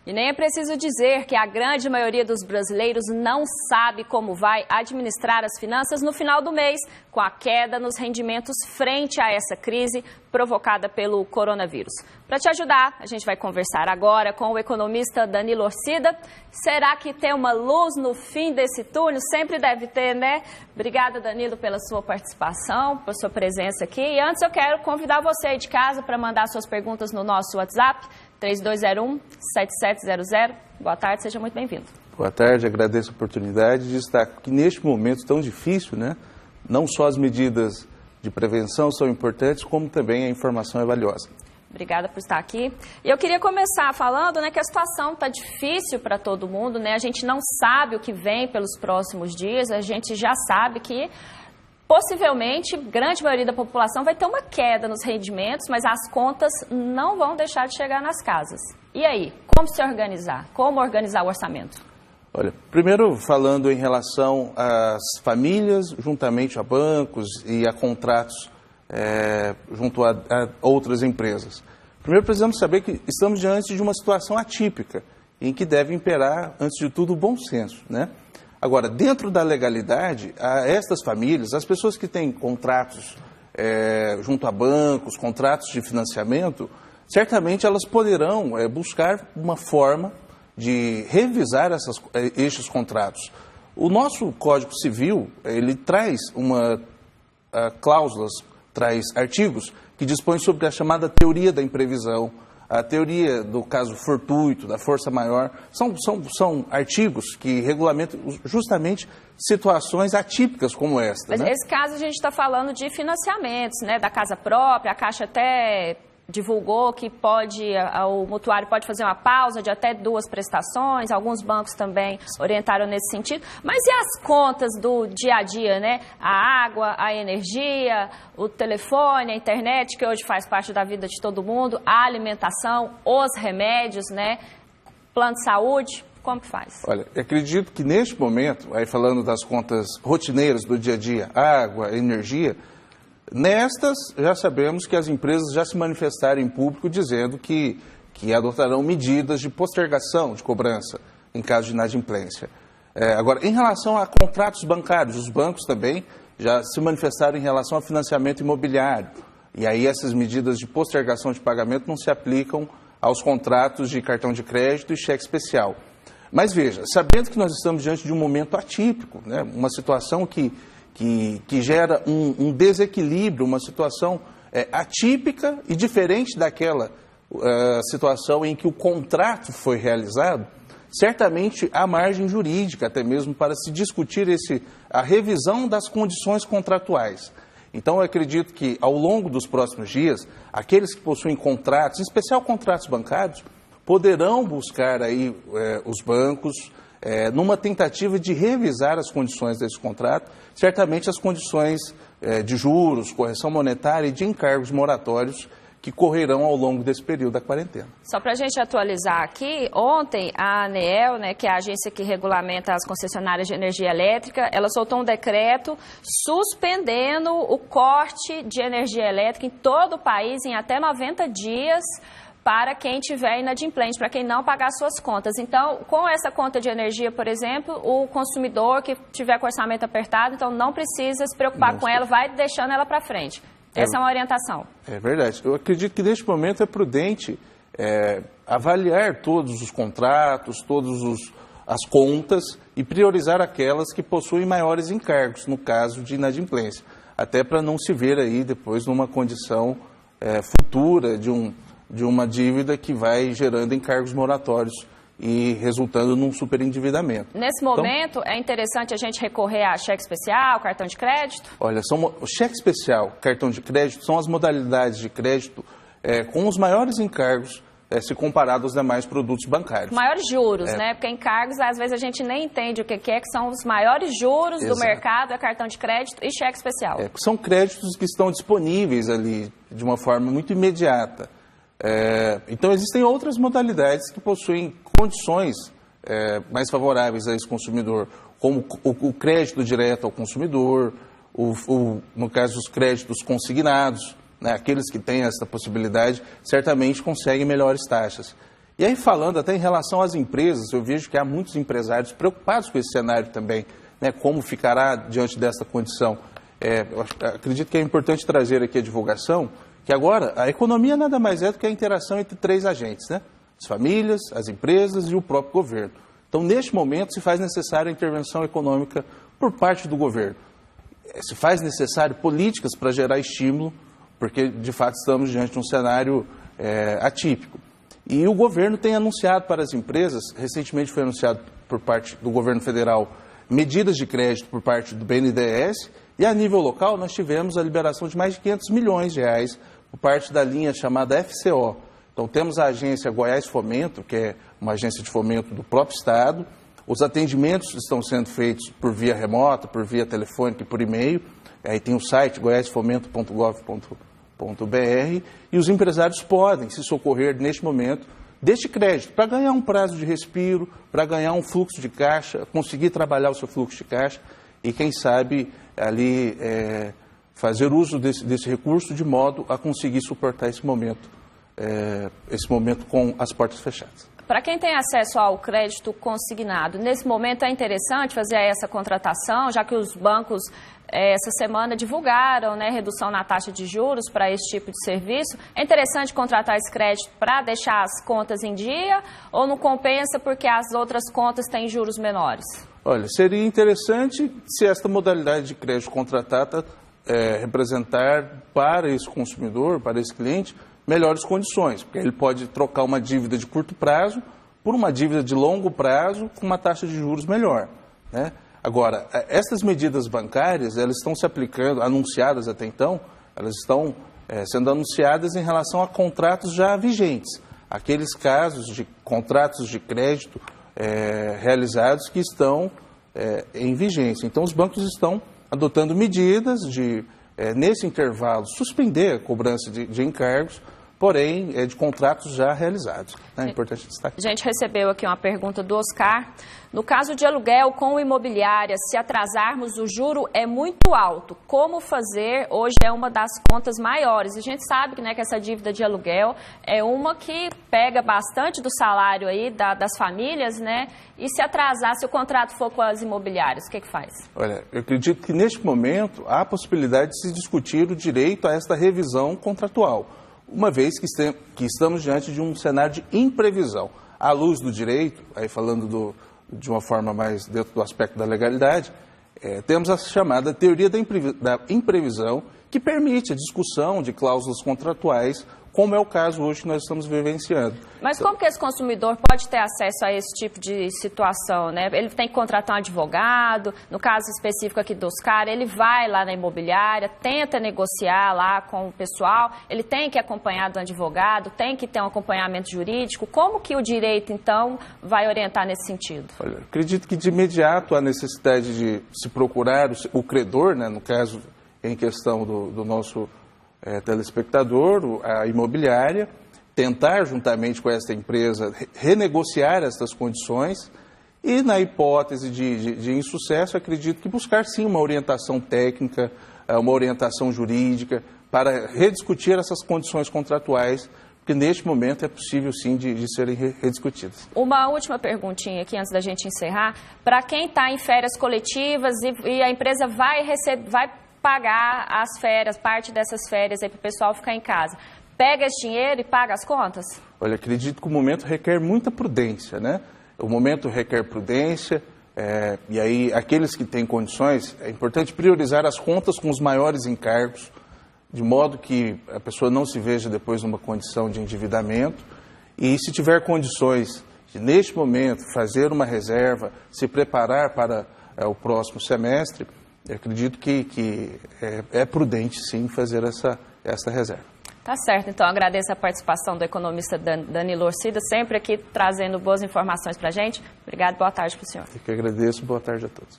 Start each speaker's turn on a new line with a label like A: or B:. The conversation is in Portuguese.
A: E nem é preciso dizer que a grande maioria dos brasileiros não sabe como vai administrar as finanças no final do mês, com a queda nos rendimentos frente a essa crise provocada pelo coronavírus. Para te ajudar, a gente vai conversar agora com o economista Danilo Orcida. Será que tem uma luz no fim desse túnel? Sempre deve ter, né? Obrigada, Danilo, pela sua participação, por sua presença aqui. E antes eu quero convidar você aí de casa para mandar suas perguntas no nosso WhatsApp, 3201-7700. Boa tarde, seja muito bem-vindo.
B: Boa tarde, agradeço a oportunidade de estar aqui neste momento tão difícil, né? Não só as medidas de prevenção são importantes, como também a informação é valiosa.
A: Obrigada por estar aqui. E eu queria começar falando, né, que a situação está difícil para todo mundo, né? A gente não sabe o que vem pelos próximos dias, a gente já sabe que possivelmente grande maioria da população vai ter uma queda nos rendimentos, mas as contas não vão deixar de chegar nas casas. E aí, como se organizar? Como organizar o orçamento?
B: Olha, primeiro falando em relação às famílias, juntamente a bancos e a contratos junto a outras empresas. Primeiro precisamos saber que estamos diante de uma situação atípica, em que deve imperar, antes de tudo, o bom senso, né? Agora, dentro da legalidade, estas famílias, as pessoas que têm contratos junto a bancos, contratos de financiamento, certamente elas poderão buscar uma forma de revisar estes contratos. O nosso Código Civil, ele traz cláusulas, traz artigos que dispõem sobre a chamada teoria da imprevisão, a teoria do caso fortuito, da força maior. São artigos que regulamentam justamente situações atípicas como esta.
A: Mas
B: né?
A: Nesse caso a gente está falando de financiamentos, né, da casa própria. A Caixa até divulgou que o mutuário pode fazer uma pausa de até 2 prestações, alguns bancos também orientaram nesse sentido. Mas e as contas do dia a dia, né? A água, a energia, o telefone, a internet, que hoje faz parte da vida de todo mundo, a alimentação, os remédios, né? Plano de saúde, como que faz?
B: Olha, acredito que neste momento, aí falando das contas rotineiras do dia a dia, água, energia, nestas, já sabemos que as empresas já se manifestaram em público dizendo que adotarão medidas de postergação de cobrança em caso de inadimplência. Agora, em relação a contratos bancários, os bancos também já se manifestaram em relação ao financiamento imobiliário. E aí essas medidas de postergação de pagamento não se aplicam aos contratos de cartão de crédito e cheque especial. Mas veja, sabendo que nós estamos diante de um momento atípico, né, uma situação que gera um desequilíbrio, uma situação atípica e diferente daquela situação em que o contrato foi realizado, certamente há margem jurídica até mesmo para se discutir a revisão das condições contratuais. Então, eu acredito que ao longo dos próximos dias, aqueles que possuem contratos, em especial contratos bancários, poderão buscar aí os bancos, numa tentativa de revisar as condições desse contrato, certamente as condições de juros, correção monetária e de encargos moratórios que correrão ao longo desse período da quarentena.
A: Só para a gente atualizar aqui, ontem a ANEEL, né, que é a agência que regulamenta as concessionárias de energia elétrica, ela soltou um decreto suspendendo o corte de energia elétrica em todo o país em até 90 dias, para quem tiver inadimplente, para quem não pagar suas contas. Então, com essa conta de energia, por exemplo, o consumidor que tiver com orçamento apertado, então não precisa se preocupar com ela, vai deixando ela para frente. Essa é uma orientação. É
B: verdade. Eu acredito que neste momento é prudente avaliar todos os contratos, as contas e priorizar aquelas que possuem maiores encargos, no caso de inadimplência. Até para não se ver aí depois numa condição futura de uma dívida que vai gerando encargos moratórios e resultando num superendividamento.
A: Nesse momento, é interessante a gente recorrer a cheque especial, cartão de crédito?
B: Olha, o cheque especial, cartão de crédito, são as modalidades de crédito com os maiores encargos se comparado aos demais produtos bancários.
A: Maiores juros, né? Porque encargos, às vezes a gente nem entende o que são os maiores juros do mercado, é cartão de crédito e cheque especial.
B: São créditos que estão disponíveis ali de uma forma muito imediata. Então, existem outras modalidades que possuem condições mais favoráveis a esse consumidor, como o crédito direto ao consumidor, no caso, os créditos consignados, né, aqueles que têm essa possibilidade certamente conseguem melhores taxas. E aí, falando até em relação às empresas, eu vejo que há muitos empresários preocupados com esse cenário também, né, como ficará diante dessa condição. Eu acredito que é importante trazer aqui a divulgação, que agora a economia nada mais é do que a interação entre três agentes, né? As famílias, as empresas e o próprio governo. Então, neste momento, se faz necessária a intervenção econômica por parte do governo. Se faz necessário políticas para gerar estímulo, porque, de fato, estamos diante de um cenário atípico. E o governo tem anunciado para as empresas, recentemente foi anunciado por parte do governo federal, medidas de crédito por parte do BNDES, e a nível local nós tivemos a liberação de mais de 500 milhões de reais por parte da linha chamada FCO. Então temos a agência Goiás Fomento, que é uma agência de fomento do próprio Estado. Os atendimentos estão sendo feitos por via remota, por via telefônica e por e-mail. Aí tem o site goiasfomento.gov.br e os empresários podem se socorrer neste momento deste crédito para ganhar um prazo de respiro, para ganhar um fluxo de caixa, conseguir trabalhar o seu fluxo de caixa e, quem sabe, ali fazer uso desse recurso de modo a conseguir suportar esse momento com as portas fechadas.
A: Para quem tem acesso ao crédito consignado, nesse momento é interessante fazer essa contratação, já que os bancos essa semana divulgaram, né, redução na taxa de juros para esse tipo de serviço. É interessante contratar esse crédito para deixar as contas em dia ou não compensa porque as outras contas têm juros menores?
B: Olha, seria interessante se esta modalidade de crédito contratada representar para esse consumidor, para esse cliente, melhores condições, porque ele pode trocar uma dívida de curto prazo por uma dívida de longo prazo com uma taxa de juros melhor, né? Agora, essas medidas bancárias, elas estão se aplicando, anunciadas até então, elas estão sendo anunciadas em relação a contratos já vigentes, aqueles casos de contratos de crédito realizados que estão em vigência. Então, os bancos estão adotando medidas de, nesse intervalo, suspender a cobrança de encargos, porém, de contratos já realizados. É importante destacar.
A: A gente recebeu aqui uma pergunta do Oscar. No caso de aluguel com imobiliária, se atrasarmos, o juro é muito alto. Como fazer? Hoje é uma das contas maiores. A gente sabe que, né, que essa dívida de aluguel é uma que pega bastante do salário aí das famílias, né? E se atrasar, se o contrato for com as imobiliárias, o que faz? Olha,
B: eu acredito que neste momento há a possibilidade de se discutir o direito a esta revisão contratual, uma vez que estamos diante de um cenário de imprevisão. À luz do direito, aí falando de uma forma mais dentro do aspecto da legalidade, temos a chamada teoria da imprevisão, que permite a discussão de cláusulas contratuais, como é o caso hoje que nós estamos vivenciando.
A: Mas como que esse consumidor pode ter acesso a esse tipo de situação, né? Ele tem que contratar um advogado, no caso específico aqui do Oscar, ele vai lá na imobiliária, tenta negociar lá com o pessoal, ele tem que acompanhar do advogado, tem que ter um acompanhamento jurídico. Como que o direito, então, vai orientar nesse sentido?
B: Olha, acredito que de imediato há necessidade de se procurar o credor, né, no caso em questão do nosso telespectador, a imobiliária, tentar juntamente com esta empresa renegociar estas condições e, na hipótese de insucesso, acredito que buscar sim uma orientação técnica, uma orientação jurídica para rediscutir essas condições contratuais, porque neste momento é possível sim de serem rediscutidas.
A: Uma última perguntinha aqui antes da gente encerrar. Para quem está em férias coletivas e a empresa vai pagar as férias, parte dessas férias aí para o pessoal ficar em casa, pega esse dinheiro e paga as contas?
B: Olha, acredito que o momento requer muita prudência, né? O momento requer prudência, e aí aqueles que têm condições, é importante priorizar as contas com os maiores encargos, de modo que a pessoa não se veja depois numa condição de endividamento, e se tiver condições de, neste momento, fazer uma reserva, se preparar para o próximo semestre, eu acredito que é prudente, sim, fazer essa reserva.
A: Tá certo. Então, agradeço a participação do economista Danilo Orcida, sempre aqui trazendo boas informações para a gente. Obrigado, boa tarde para o senhor.
B: Eu que agradeço, boa tarde a todos.